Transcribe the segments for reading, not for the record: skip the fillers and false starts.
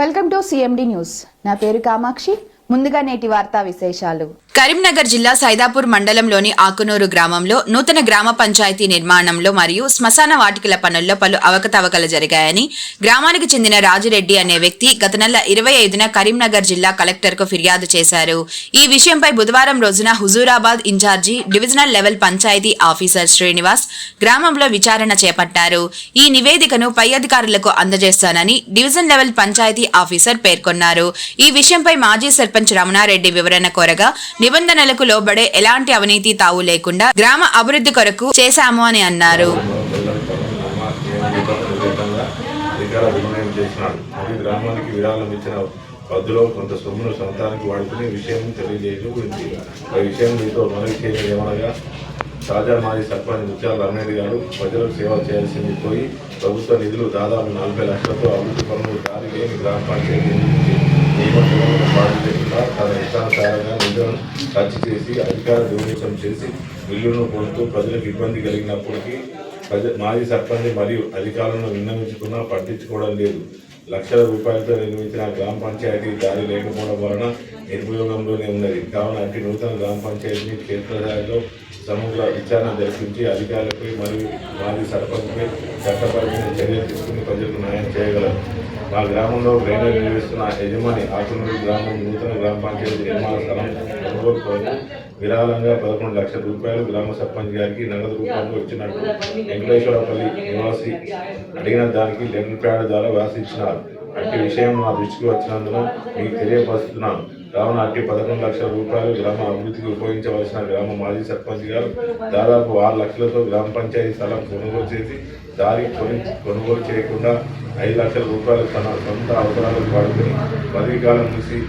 Welcome to CMD news. నా పేరు కామాక్షి. ముందుగా నేటి వార్తా విశేషాలు. కరీంనగర్ జిల్లా సైదాపూర్ మండలంలోని ఆకునూరు గ్రామంలో నూతన గ్రామ పంచాయతీ నిర్మాణంలో మరియు శ్మశాన వాటికల పనుల్లో పలు అవకతవకలు జరిగాయని గ్రామానికి చెందిన రాజిరెడ్డి అనే వ్యక్తి గత నెల 25న కరీంనగర్ జిల్లా కలెక్టర్కు ఫిర్యాదు చేశారు. ఈ విషయంపై బుధవారం రోజున Huzurabad incharge divisional level panchayat officer Srinivas గ్రామంలో విచారణ చేపట్టారు. ఈ నివేదికను పై అధికారులకు అందజేస్తానని డివిజన్ లెవెల్ పంచాయతీ ఆఫీసర్ పేర్కొన్నారు. ఈ విషయంపై మాజీ సర్పంచ్ రమణారెడ్డి వివరణ కోరగా నిబంధనలకు లోబడే ఎలాంటి అవినీతి తావు లేకుండా గ్రామ అభివృద్ధి కొరకు చేశాము అని అన్నారు. గ్రామానికి విరాళం ఇచ్చిన పద్దులో కొంత సొమ్మును సొంతానికి వాడుకునే విషయం తెలియజేయడం గురించి ఆ విషయం మీతో మనవి చేయడం ఏమనగా తాజా మాజీ సర్పంచ్ ముత్యాల రమణారెడ్డి గారు ప్రజలకు సేవ చేయాల్సింది పోయి ప్రభుత్వ నిధులు దాదాపు 40 లక్షలతో అభివృద్ధి పనులు దారి లేని గ్రామ పంచాయతీ నియమనిబంధనలు పాటించకుండా తన ఇష్టానుసారంగా నిధులను ఖర్చు చేసి అధికార దుర్వినియోగం చేసి బిల్లును పొందుతూ ప్రజలకు ఇబ్బంది కలిగినప్పటికీ మాజీ సర్పంచ్ మరియు అధికారులను విన్నవించుకున్నా పట్టించుకోవడం లేదు. లక్షల రూపాయలతో నిర్మించిన గ్రామ పంచాయతీ దారి లేకపోవడం వలన నిర్వినియోగంలోనే ఉన్నది. కావున అట్టి నూతన గ్రామ పంచాయతీని క్షేత్రస్థాయిలో సమగ్ర విచారణ జరిపించి అధికారులపై మరియు మాజీ సర్పంచ్పై చట్టపరమైన చర్యలు తీసుకుని ప్రజలకు న్యాయం చేయగలరు. మా గ్రామంలో డ్రైనేజ్ నిర్వహిస్తున్న యజమాని ఆకునూరు గ్రామం నూతన గ్రామ పంచాయతీ నిర్మాణ స్థలం కొనుగోలు కొరకు విరాళంగా 11 లక్షల రూపాయలు గ్రామ సర్పంచ్ గారికి నగదు రూపంలో ఇచ్చినట్టు వెంకటేశ్వరపల్లి నివాసి అడిగిన దానికి లెటర్ ప్యాడ్ ద్వారా వ్యాసిచ్చినారు. అట్టి విషయం నా దృష్టికి వచ్చినందున మీకు తెలియపరుస్తున్నాను. కావున అట్టి 11 లక్షల రూపాయలు గ్రామ అభివృద్ధికి ఉపయోగించవలసిన గ్రామ మాజీ సర్పంచ్ గారు దాదాపు 6 లక్షలతో గ్రామ పంచాయతీ స్థలం కొనుగోలు చేసి దారి కొనుగోలు చేయకుండా 5 లక్షల రూపాయలు తన సొంత అవసరాలకు వాడుకొని పదవీ కాలం చూసి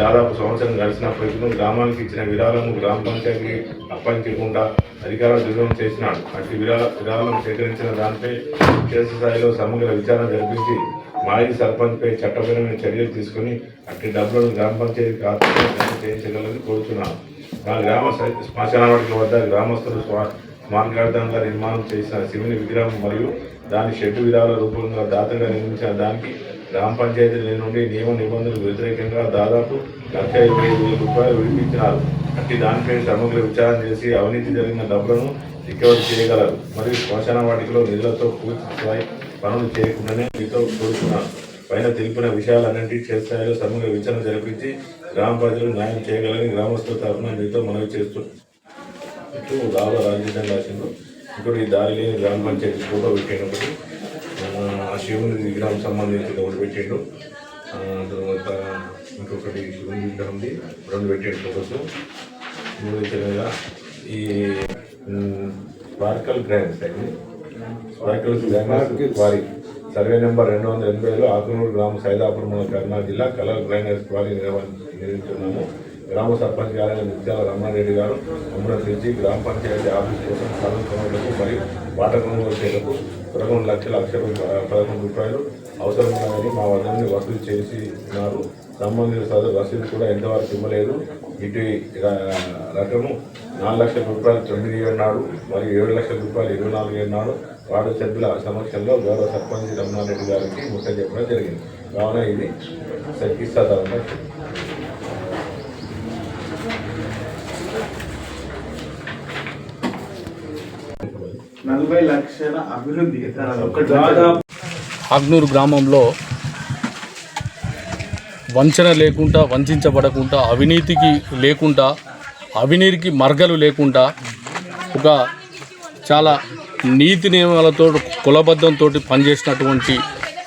దాదాపు సంవత్సరం గడిచినప్పటికీ గ్రామానికి ఇచ్చిన విరాళము గ్రామ పంచాయతీ అప్పగించకుండా అధికారులు దుర్వినియోగం చేసినాడు. అట్టి విరాళం సేకరించిన దానిపై క్షేత్రస్థాయిలో సమగ్ర విచారణ జరిపించి మాజీ సర్పంచ్పై చట్టపరమైన చర్యలు తీసుకుని అట్టి డబ్బులను గ్రామ పంచాయతీ ఖాతాలో జమ చేయించగలని కోరుతున్నాను. మా గ్రామ శ్మశాన వాటికల వద్ద గ్రామస్తులు స్మారకార్థంగా నిర్మాణం చేసిన శివుని విగ్రహం మరియు దాని షెడ్డు విరాళ రూపంగా దాతగా నిర్మించిన దానికి గ్రామ పంచాయతీ నుండి నియమ నిబంధనలకు వ్యతిరేకంగా దాదాపు 1,25,000 రూపాయలు విడిపించినారు. అట్టి దానిపై సమగ్ర విచారణ చేసి అవినీతి జరిగిన డబ్బులను రికవరీ చేయగలరు. మరియు శ్మశాన వాటికలో నిధులతో పూర్తి స్థాయి పనులు చేయకుండానే మీతో కోరుతున్నాను. పైన తెలిపిన విషయాలన్నింటి క్షేత్రస్థాయిలో సమగ్ర విచారణ జరిపించి గ్రామ ప్రజలు న్యాయం చేయగలని గ్రామస్తుల తరఫున మీతో మనవి చేస్తున్నాను. రాజకీయం రాసిండు. ఇప్పుడు ఈ దారి లేని గ్రామ పంచాయతీ ఫోటో పెట్టినప్పుడు ఆ శివుని విగ్రహం సంబంధించిన ఒకటి పెట్టిండు. తర్వాత ఇంకొకటి శివుని విగ్రహంది 2 పెట్టిండు ఫోటోస్. మూడోగా ఈ స్పార్కల్ గ్రాండ్స్ వారి సర్వే నెంబర్ 280లో ఆకునూరు గ్రామం సైదాపూర్ మన కర్నూలు జిల్లా కలర్ గ్రైండర్స్ వారి నిర్వహించున్నాము. గ్రామ సర్పంచ్ గారైన ముత్యాల రమణారెడ్డి గారు అమృత నుంచి గ్రామ పంచాయతీ ఆఫీస్ కోసం స్థలం కొనుగోలుకు మరియు వాటర్ కొనుగోలు చేయలకు 11 లక్షల 11 రూపాయలు అవసరం ఉన్నదని మా వద్దని వసూలు చేసినారు. సంబంధిత సదరు రసీదు కూడా ఎంతవరకు ఇవ్వలేదు. ఇటు రకము 4 లక్షల రూపాయలు 9 అన్నాడు మరియు 7 లక్షల రూపాయలు 24 అన్నాడు. వార్డు సభ్యుల సమక్షంలో గౌరవ సర్పంచ్ రమణారెడ్డి గారికి ముఖ్య చెప్పడం జరిగింది. కావున ఇది ఇస్తాదరంగా 40 లక్షల అభివృద్ధి ఆగ్నూరు గ్రామంలో వంచన లేకుండా వంచబడకుండా అవినీతికి లేకుండా అవినీతికి మార్గాలు లేకుండా ఒక చాలా నీతి నియమాలతో కులబద్ధంతో పనిచేసినటువంటి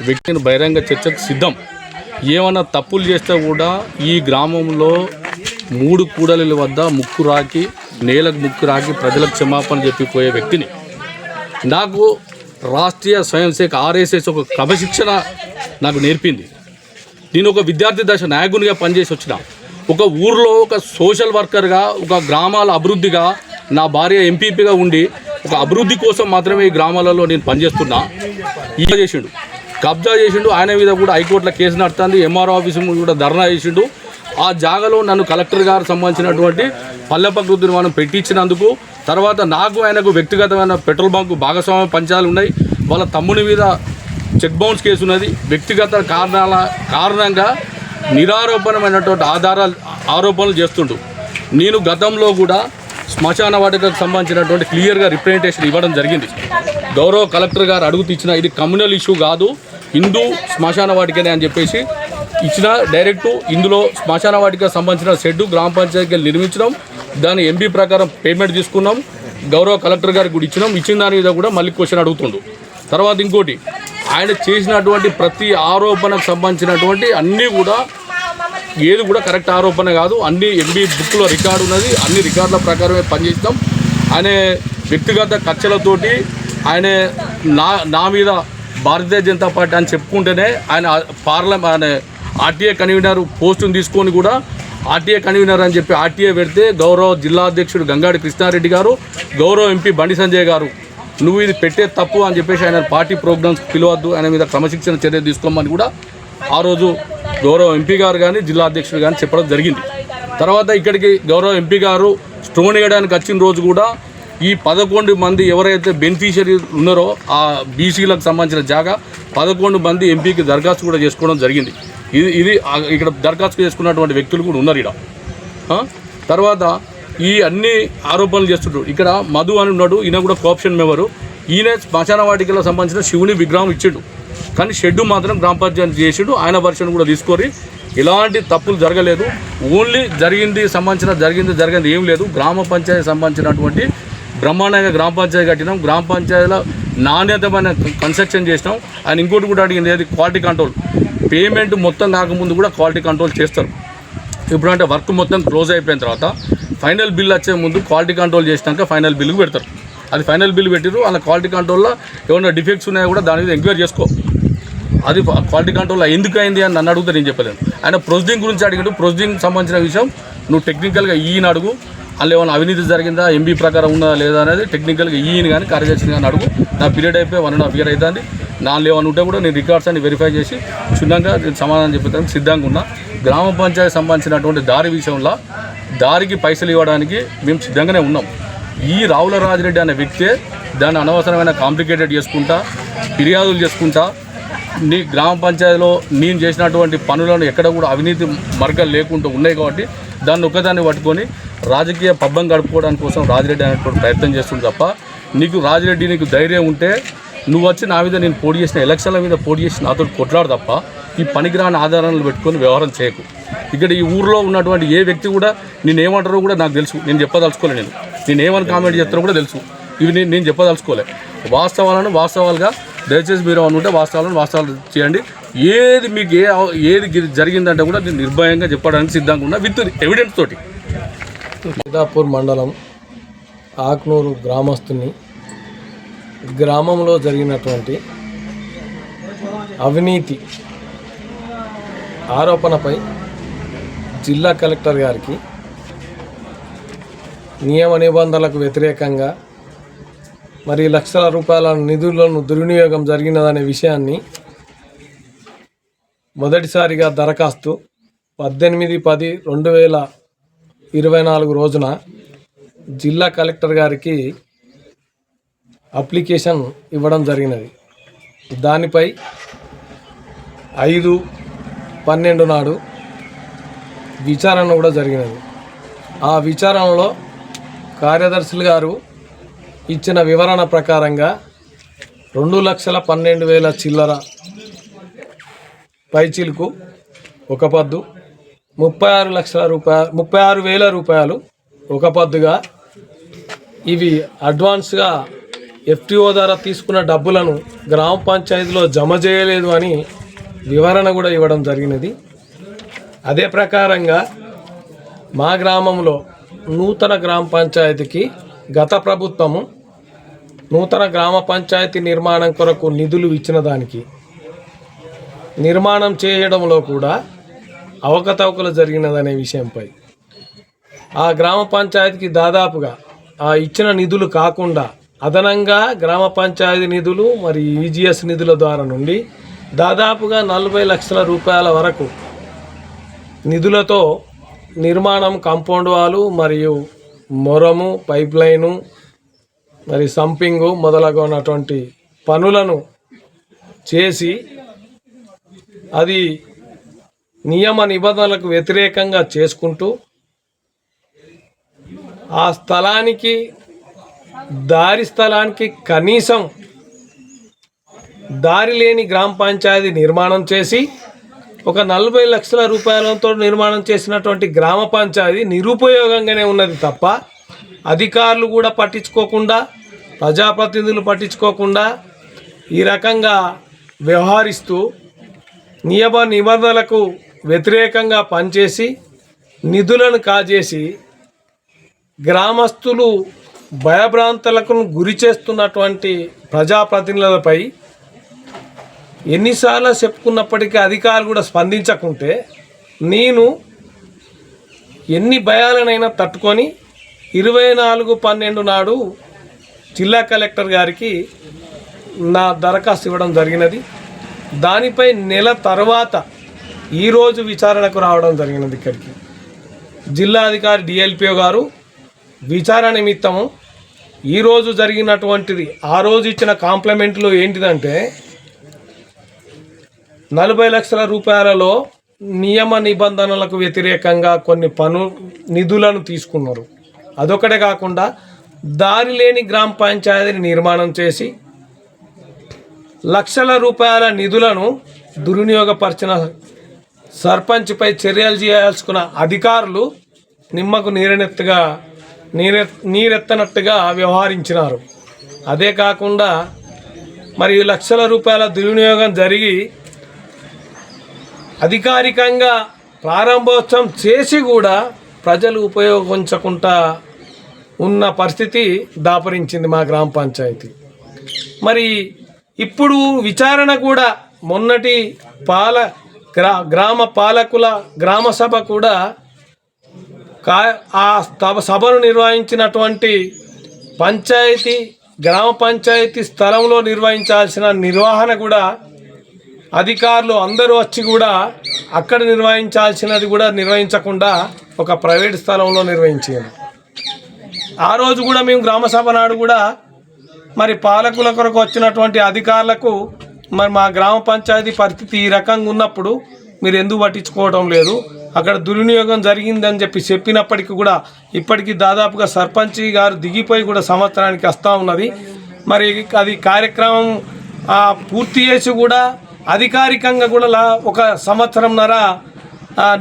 వ్యక్తిని బహిరంగ చర్చకు సిద్ధం. ఏమన్నా తప్పులు చేస్తే కూడా ఈ గ్రామంలో 3 కూడలిల వద్ద ముక్కు రాకి నేలకు ముక్కు రాకి ప్రజలకు క్షమాపణ చెప్పిపోయే వ్యక్తిని నాకు రాష్ట్రీయ స్వయం సేవక్ RSS ఒక క్రమశిక్షణ నాకు నేర్పింది. నేను ఒక విద్యార్థి దశ నాయకునిగా పనిచేసి వచ్చిన ఒక ఊరిలో ఒక సోషల్ వర్కర్గా ఒక గ్రామాల అభివృద్ధిగా నా భార్య ఎంపీపీగా ఉండి ఒక అభివృద్ధి కోసం మాత్రమే ఈ గ్రామాలలో నేను పనిచేస్తున్నా. చేసిండు కబ్జా చేసిండు. ఆయన మీద కూడా హైకోర్టులో కేసు నడుతుంది. MRO ఆఫీసు కూడా ధర్నా చేసిండు. ఆ జాగాలో నన్ను కలెక్టర్ గారు సంబంధించినటువంటి పల్లె ప్రకృతి నిర్మాణం పెట్టించినందుకు తర్వాత నాకు ఆయనకు వ్యక్తిగతమైన పెట్రోల్ బంకు భాగస్వామ్య పంచాలు ఉన్నాయి. వాళ్ళ తమ్ముని మీద చెక్ బౌన్స్ కేసు ఉన్నది. వ్యక్తిగత కారణంగా నిరారోపణమైనటువంటి ఆరోపణలు చేస్తుండు. నేను గతంలో కూడా శ్మశాన వాటికకు సంబంధించినటువంటి క్లియర్గా రిప్రజెంటేషన్ ఇవ్వడం జరిగింది. గౌరవ కలెక్టర్ గారు అడుగుతూ ఇచ్చిన ఇది కమ్యూనల్ ఇష్యూ కాదు, హిందూ శ్మశాన వాటికనే అని చెప్పేసి ఇచ్చిన. డైరెక్టు ఇందులో శ్మశాన వాటికి సంబంధించిన షెడ్డు గ్రామ పంచాయతీకి నిర్మించడం, దాని ఎంపీ ప్రకారం పేమెంట్ తీసుకున్నాం, గౌరవ కలెక్టర్ గారికి కూడా ఇచ్చినాం. ఇచ్చిన దాని మీద కూడా మళ్ళీ క్వశ్చన్ అడుగుతుండు. తర్వాత ఇంకోటి, ఆయన చేసినటువంటి ప్రతి ఆరోపణకు సంబంధించినటువంటి అన్నీ కూడా ఏది కూడా కరెక్ట్ ఆరోపణ కాదు, అన్ని ఎంబీ బుక్లో రికార్డు ఉన్నది, అన్ని రికార్డుల ప్రకారమే పనిచేస్తాం. ఆయన వ్యక్తిగత కక్షలతోటి ఆయన నా మీద భారతీయ జనతా పార్టీ అని చెప్పుకుంటేనే ఆయన ఆర్టీఏ కన్వీనర్ పోస్టును తీసుకొని కూడా ఆర్టీఏ కన్వీనర్ అని చెప్పి ఆర్టీఏ పెడితే గౌరవ జిల్లా అధ్యక్షుడు గంగాడి కృష్ణారెడ్డి గారు, గౌరవ ఎంపీ బండి సంజయ్ గారు నువ్వు ఇది పెట్టే తప్పు అని చెప్పేసి ఆయన పార్టీ ప్రోగ్రామ్స్ పిలవద్దు, ఆయన మీద క్రమశిక్షణ చర్య తీసుకోమని కూడా ఆ రోజు గౌరవ ఎంపీ గారు కానీ జిల్లా అధ్యక్షుడు కానీ చెప్పడం జరిగింది. తర్వాత ఇక్కడికి గౌరవ ఎంపీ గారు స్టోన్ వేయడానికి వచ్చిన రోజు కూడా ఈ 11 మంది ఎవరైతే బెనిఫిషియరీ ఉన్నారో ఆ బీసీలకు సంబంధించిన జాగా 11 మంది ఎంపీకి దరఖాస్తు కూడా చేసుకోవడం జరిగింది. ఇది ఇక్కడ దరఖాస్తు చేసుకున్నటువంటి వ్యక్తులు కూడా ఉన్నారు ఇక్కడ. తర్వాత ఈ అన్ని ఆరోపణలు చేస్తుంటారు. ఇక్కడ మధు అని ఉన్నాడు, ఈయన కూడా కోఆప్షన్ మెంబరు. ఈయన శ్మశాన వాటికలకు సంబంధించిన శివుని విగ్రహం ఇచ్చిండు, కానీ షెడ్డు మాత్రం గ్రామ పంచాయతీ చేసిండు. ఆయన వర్షన్ కూడా తీసుకొని ఇలాంటి తప్పులు జరగలేదు, ఓన్లీ జరిగింది ఏం లేదు. గ్రామ పంచాయతీ సంబంధించినటువంటి బ్రహ్మాండంగా గ్రామ పంచాయతీ కట్టినాం, గ్రామ పంచాయతీలో నాణ్యతమైన కన్స్ట్రక్షన్ చేసినాం. ఆయన ఇంకోటి కూడా అడిగింది, ఏది క్వాలిటీ కంట్రోల్. పేమెంట్ మొత్తం కాకముందు కూడా క్వాలిటీ కంట్రోల్ చేస్తారు. ఇప్పుడంటే వర్క్ మొత్తం క్లోజ్ అయిపోయిన తర్వాత ఫైనల్ బిల్ వచ్చే ముందు క్వాలిటీ కంట్రోల్ చేసినాక ఫైనల్ బిల్లుకు పెడతారు. అది ఫైనల్ బిల్ పెట్టిరు, అలా క్వాలిటీ కంట్రోల్లో ఏమైనా డిఫెక్ట్స్ ఉన్నాయో కూడా దాని మీద ఎంక్వైరీ చేసుకో. అది క్వాలిటీ కంట్రోల్లో ఎందుకు అయింది అని నన్ను అడిగితే నేను చెప్పలేను. ఆయన ప్రొసీడింగ్ గురించి అడిగాడు. ప్రొసీడింగ్ సంబంధించిన విషయం నువ్వు టెక్నికల్గా ఈయన అడుగు, అందులో ఏమైనా అవినీతి జరిగిందా, ఎంబీ ప్రకారం ఉందా లేదా అనేది టెక్నికల్గా ఈయన కానీ కార్యదర్శిని కానీ అడుగు. నా పీరియడ్ అయిపోయి 1.5 year అవుతుంది. నాలో ఏమైనా ఉంటే కూడా నేను రికార్డ్స్ అన్ని వెరిఫై చేసి క్షుణ్ణంగా నేను సమాధానం చెప్పడానికి సిద్ధంగా ఉన్నా. గ్రామ పంచాయతీ సంబంధించినటువంటి దారి విషయంలో దారికి పైసలు ఇవ్వడానికి మేము సిద్ధంగానే ఉన్నాం. ఈ రావుల రాజిరెడ్డి అనే వ్యక్తే దాన్ని అనవసరమైన కాంప్లికేటెడ్ చేసుకుంటా, ఫిర్యాదులు చేసుకుంటా, నీ గ్రామ పంచాయతీలో నేను చేసినటువంటి పనులను ఎక్కడ కూడా అవినీతి మార్గాలు లేకుండా ఉన్నాయి కాబట్టి దాన్ని ఒక్కదాన్ని పట్టుకొని రాజకీయ పబ్బం గడుపుకోవడానికి కోసం రాజిరెడ్డి అనేటువంటి ప్రయత్నం చేస్తుంది తప్ప, నీకు ధైర్యం ఉంటే నువ్వు వచ్చి నా మీద నేను పోటీ చేసిన ఎలక్షన్ల మీద పోటీ చేసి నాతో కొట్లాడు తప్ప ఈ పనికిరాని ఆధారాలను పెట్టుకొని వ్యవహారం చేయకు. ఇక్కడ ఈ ఊర్లో ఉన్నటువంటి ఏ వ్యక్తి కూడా నేనేమంటారో కూడా నాకు తెలుసు, నేను చెప్పదలుచుకోలే. నేను ఏమని కామెంట్ చేస్తానో కూడా తెలుసు. ఇవి నేను చెప్పదలుచుకోలే. వాస్తవాలుగా దయచేసి మీరు అనుకుంటే వాస్తవాలు చేయండి. ఏది మీకు ఏది జరిగిందంటే కూడా నేను నిర్భయంగా చెప్పడానికి సిద్ధంగా ఉన్నా, విత్ ఎవిడెన్స్ తోటి. సైదాపూర్ మండలం ఆక్నూరు గ్రామస్తుని గ్రామంలో జరిగినటువంటి అవినీతి ఆరోపణపై జిల్లా కలెక్టర్ గారికి నియమ నిబంధనలకు వ్యతిరేకంగా మరి లక్షల రూపాయల నిధులను దుర్వినియోగం జరిగినదనే విషయాన్ని మొదటిసారిగా దరఖాస్తు 18/10/2024 రోజున జిల్లా కలెక్టర్ గారికి అప్లికేషన్ ఇవ్వడం జరిగినది. దానిపై 5/12 నాడు విచారణ కూడా జరిగినది. ఆ విచారణలో కార్యదర్శులు గారు ఇచ్చిన వివరణ ప్రకారంగా 2,12,000 చిల్లర పైచిలుకు ఒక పద్దు, 36,000 రూపాయలు ఒక పద్దుగా, ఇవి అడ్వాన్స్గా ఎఫ్టీఓ ద్వారా తీసుకున్న డబ్బులను గ్రామ పంచాయతీలో జమ చేయలేదు అని వివరణ కూడా ఇవ్వడం జరిగినది. అదే ప్రకారంగా మా గ్రామంలో నూతన గ్రామ పంచాయతీకి గత ప్రభుత్వము నూతన గ్రామ పంచాయతీ నిర్మాణం కొరకు నిధులు ఇచ్చిన దానికి నిర్మాణం చేయడంలో కూడా అవకతవకలు జరిగినదనే విషయంపై ఆ గ్రామ పంచాయతీకి దాదాపుగా ఆ ఇచ్చిన నిధులు కాకుండా అదనంగా గ్రామ పంచాయతీ నిధులు మరి ఈజీఎస్ నిధుల ద్వారా నుండి దాదాపుగా 40 లక్షల రూపాయల వరకు నిధులతో నిర్మాణం, కాంపౌండ్ వాలు మరియు మొరము, పైప్ లైను, మరి సంపింగు మొదలగునటువంటి పనులను చేసి అది నియమ నిబంధనలకు వ్యతిరేకంగా చేసుకుంటూ ఆ స్థలానికి దారి స్థలానికి కనీసం దారి లేని గ్రామ పంచాయతీ నిర్మాణం చేసి ఒక 40 లక్షల రూపాయలతో నిర్మాణం చేసినటువంటి గ్రామ పంచాయతీ నిరుపయోగంగానే ఉన్నది తప్ప అధికారులు కూడా పట్టించుకోకుండా ప్రజాప్రతినిధులు పట్టించుకోకుండా ఈ రకంగా వ్యవహరిస్తూ నియమ నిబంధనలకు వ్యతిరేకంగా పనిచేసి నిధులను కాజేసి గ్రామస్తులు భయభ్రాంతులకు గురి చేస్తున్నటువంటి ప్రజాప్రతినిధులపై ఎన్నిసార్లు చెప్పుకున్నప్పటికీ అధికారులు కూడా స్పందించకుంటే నేను ఎన్ని భయాలనైనా తట్టుకొని 24/12 నాడు జిల్లా కలెక్టర్ గారికి నా దరఖాస్తు ఇవ్వడం జరిగినది. దానిపై నెల తర్వాత ఈరోజు విచారణకు రావడం జరిగినది. ఇక్కడికి జిల్లా అధికారి డిఎల్పిఓ గారు విచారణ నిమిత్తము ఈరోజు జరిగినటువంటిది ఆ రోజు ఇచ్చిన కాంప్లిమెంట్లో ఏంటిదంటే 40 లక్షల రూపాయలలో నియమ నిబంధనలకు వ్యతిరేకంగా కొన్ని నిధులను తీసుకున్నారు. అదొకటే కాకుండా దారి లేని గ్రామ పంచాయతీని నిర్మాణం చేసి లక్షల రూపాయల నిధులను దుర్వినియోగపరిచిన సర్పంచ్పై చర్యలు చేయాల్సుకున్న అధికారులు నిమ్మకు నీరెత్తనట్టుగా వ్యవహరించినారు. అదే కాకుండా మరి లక్షల రూపాయల దుర్వినియోగం జరిగి అధికారికంగా ప్రారంభోత్సవం చేసి కూడా ప్రజలు ఉపయోగించకుండా ఉన్న పరిస్థితి దాపరించింది మా గ్రామ పంచాయతీ. మరి ఇప్పుడు విచారణ కూడా మొన్నటి గ్రామ పాలకుల గ్రామ సభ కూడా ఆ సభను నిర్వహించినటువంటి గ్రామ పంచాయతీ స్థలంలో నిర్వహించాల్సిన నిర్వహణ కూడా అధికారులు అందరూ వచ్చి కూడా అక్కడ నిర్వహించాల్సినది కూడా నిర్వహించకుండా ఒక ప్రైవేట్ స్థలంలో నిర్వహించారు. ఆ రోజు కూడా మేము గ్రామ సభ నాడు కూడా మరి పాలకుల కొరకు వచ్చినటువంటి అధికారులకు మరి మా గ్రామ పంచాయతీ పరిస్థితి ఈ రకంగా ఉన్నప్పుడు మీరు ఎందుకు పట్టించుకోవడం లేదు, అక్కడ దుర్వినియోగం జరిగిందని చెప్పినప్పటికీ కూడా ఇప్పటికీ దాదాపుగా సర్పంచ్ గారు దిగిపోయి కూడా సంవత్సరానికి వస్తూ ఉన్నది. మరి అది కార్యక్రమం పూర్తి చేసి కూడా అధికారికంగా కూడా ఒక సంవత్సరంన్నర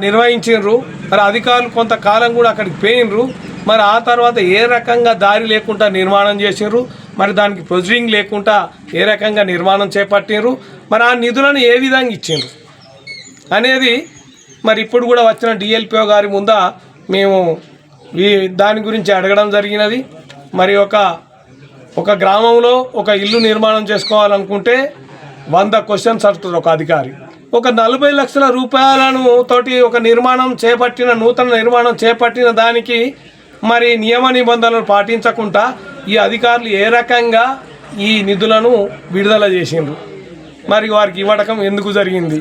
నిర్వహించారు. మరి అధికారులు కొంతకాలం కూడా అక్కడికి పోయినరు. మరి ఆ తర్వాత ఏ రకంగా దారి లేకుండా నిర్మాణం చేసారు, మరి దానికి ప్రొసీడింగ్ లేకుండా ఏ రకంగా నిర్మాణం చేపట్టారు, మరి ఆ నిధులను ఏ విధంగా ఇచ్చారు అనేది మరి ఇప్పుడు కూడా వచ్చిన డిఎల్పిఓ గారి ముందా మేము దాని గురించి అడగడం జరిగినది. మరి ఒక గ్రామంలో ఒక ఇల్లు నిర్మాణం చేసుకోవాలనుకుంటే 100 క్వశ్చన్స్ అడుగుతారు ఒక అధికారి. ఒక 40 లక్షల రూపాయలను తోటి ఒక నూతన నిర్మాణం చేపట్టిన దానికి మరి నియమ నిబంధనలు పాటించకుండా ఈ అధికారులు ఏ రకంగా ఈ నిధులను విడుదల చేసిండ్రు, మరి వారికి ఇవ్వడం ఎందుకు జరిగింది,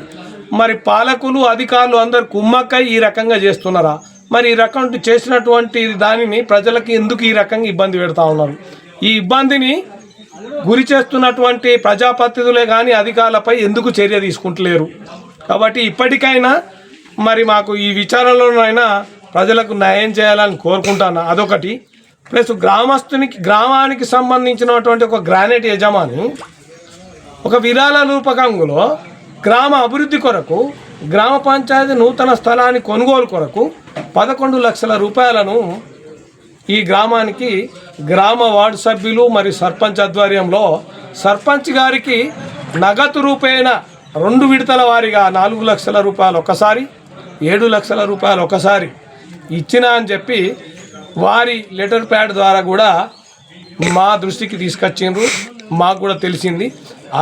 మరి పాలకులు అధికారులు అందరు కుమ్మక్కై ఈ రకంగా చేస్తున్నారా, మరి ఈ రకం చేసినటువంటి దానిని ప్రజలకు ఎందుకు ఈ రకంగా ఇబ్బంది పెడతా ఉన్నారు, ఈ ఇబ్బందిని గురి చేస్తున్నటువంటి ప్రజాప్రతినిధులే కానీ అధికారులపై ఎందుకు చర్య తీసుకుంటలేరు. కాబట్టి ఇప్పటికైనా మరి మాకు ఈ విచారణలోనైనా ప్రజలకు న్యాయం చేయాలని కోరుకుంటాను. అదొకటి. ప్లస్ గ్రామానికి సంబంధించినటువంటి ఒక గ్రానైట్ యజమాని ఒక విరాళ రూపకంలో గ్రామ అభివృద్ధి కొరకు గ్రామ పంచాయతీ నూతన స్థలాన్ని కొనుగోలు కొరకు 11 లక్షల రూపాయలను ఈ గ్రామానికి గ్రామ వార్డు సభ్యులు మరియు సర్పంచ్ ఆధ్వర్యంలో సర్పంచ్ గారికి నగదు రూపేణ 2 విడతల వారీగా 4 లక్షల రూపాయలు ఒకసారి, 7 లక్షల రూపాయలు ఒకసారి ఇచ్చినా అని చెప్పి వారి లెటర్ ప్యాడ్ ద్వారా కూడా మా దృష్టికి తీసుకొచ్చిండ్రు. మాకు కూడా తెలిసింది.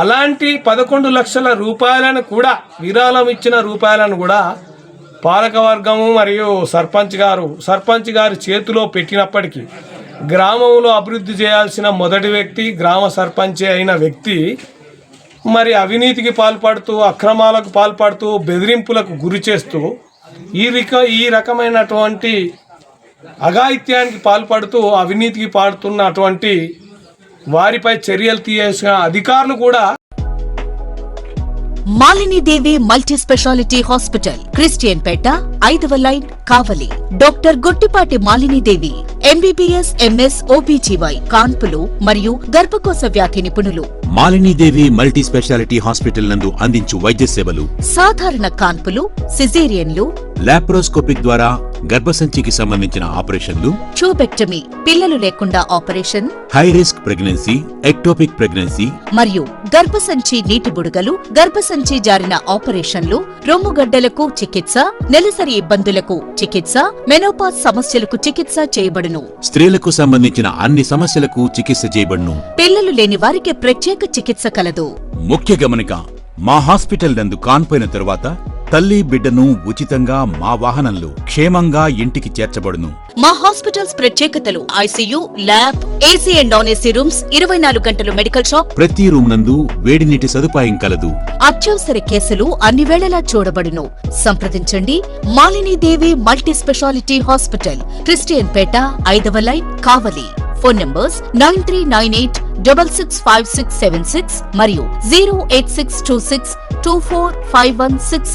అలాంటి 11 లక్షల రూపాయలను కూడా విరాళం ఇచ్చిన రూపాయలను కూడా పాలకవర్గము మరియు సర్పంచ్ గారి చేతిలో పెట్టినప్పటికీ గ్రామంలో అభివృద్ధి చేయాల్సిన మొదటి వ్యక్తి గ్రామ సర్పంచే అయిన వ్యక్తి మరి అవినీతికి పాల్పడుతూ, అక్రమాలకు పాల్పడుతూ, బెదిరింపులకు గురి చేస్తూ ఈ రకమైనటువంటి అఘాయిత్యానికి పాల్పడుతూ అవినీతికి పాడుతున్నటువంటి వారిపై చర్యలు తీయాల్సిన అధికారులు కూడా Malinidevi multi speciality hospital, Christian Peta, 5వ line, Kavali. Doctor Gottipati Malinidevi, MBBS, MS, OBGY, కాన్పులు మరియు గర్భకోశ వ్యాధి నిపుణులు. మాలినీదేవి మల్టీ స్పెషాలిటీ హాస్పిటల్ నందు అందించు వైద్య సేవలు: సాధారణ కాన్పులు, సిజేరియన్లు, లాప్రోస్కోపిక్ ద్వారా గర్భసంచికి సంబంధించిన ఆపరేషన్లు, ట్యూబెక్టమీ, పిల్లలు లేకుండా operation, high risk pregnancy, ectopic pregnancy మరియు గర్భసంచి నీటి బుడగలు, గర్భసంచి జారిన ఆపరేషన్లు, రొమ్ముగడ్డలకు చికిత్స, నెలసరి ఇబ్బందులకు చికిత్స, మెనోపాజ్ సమస్యలకు చికిత్స చేయబడును. స్త్రీలకు సంబంధించిన అన్ని సమస్యలకు చికిత్స చేయబడును. పిల్లలు లేని వారికి ప్రత్యేక చికిత్స కలదు. ముఖ్య గమనిక: మా హాస్పిటల్ నందు కాన్పోయిన తరువాత తల్లి బిడ్డను ఉచితంగా మా వాహనంలో క్షేమంగా ఇంటికి చేర్చబడును. మా హాస్పిటల్స్ ప్రత్యేకతలు: ICU, lab, AC and non AC rooms, 24 గంటలు మెడికల్ షాప్, ప్రతి రూమ్ నందు వేడి నీటి సదుపాయం కలదు. అత్యవసర కేసులు అన్ని వేళలా చూడబడును. సంప్రదించండి. Malinidevi multi speciality hospital, Christian Peta, 5వ లైన్, కావలి. ఫోన్ నంబర్స్ 9398665676 మరియు 08626245166.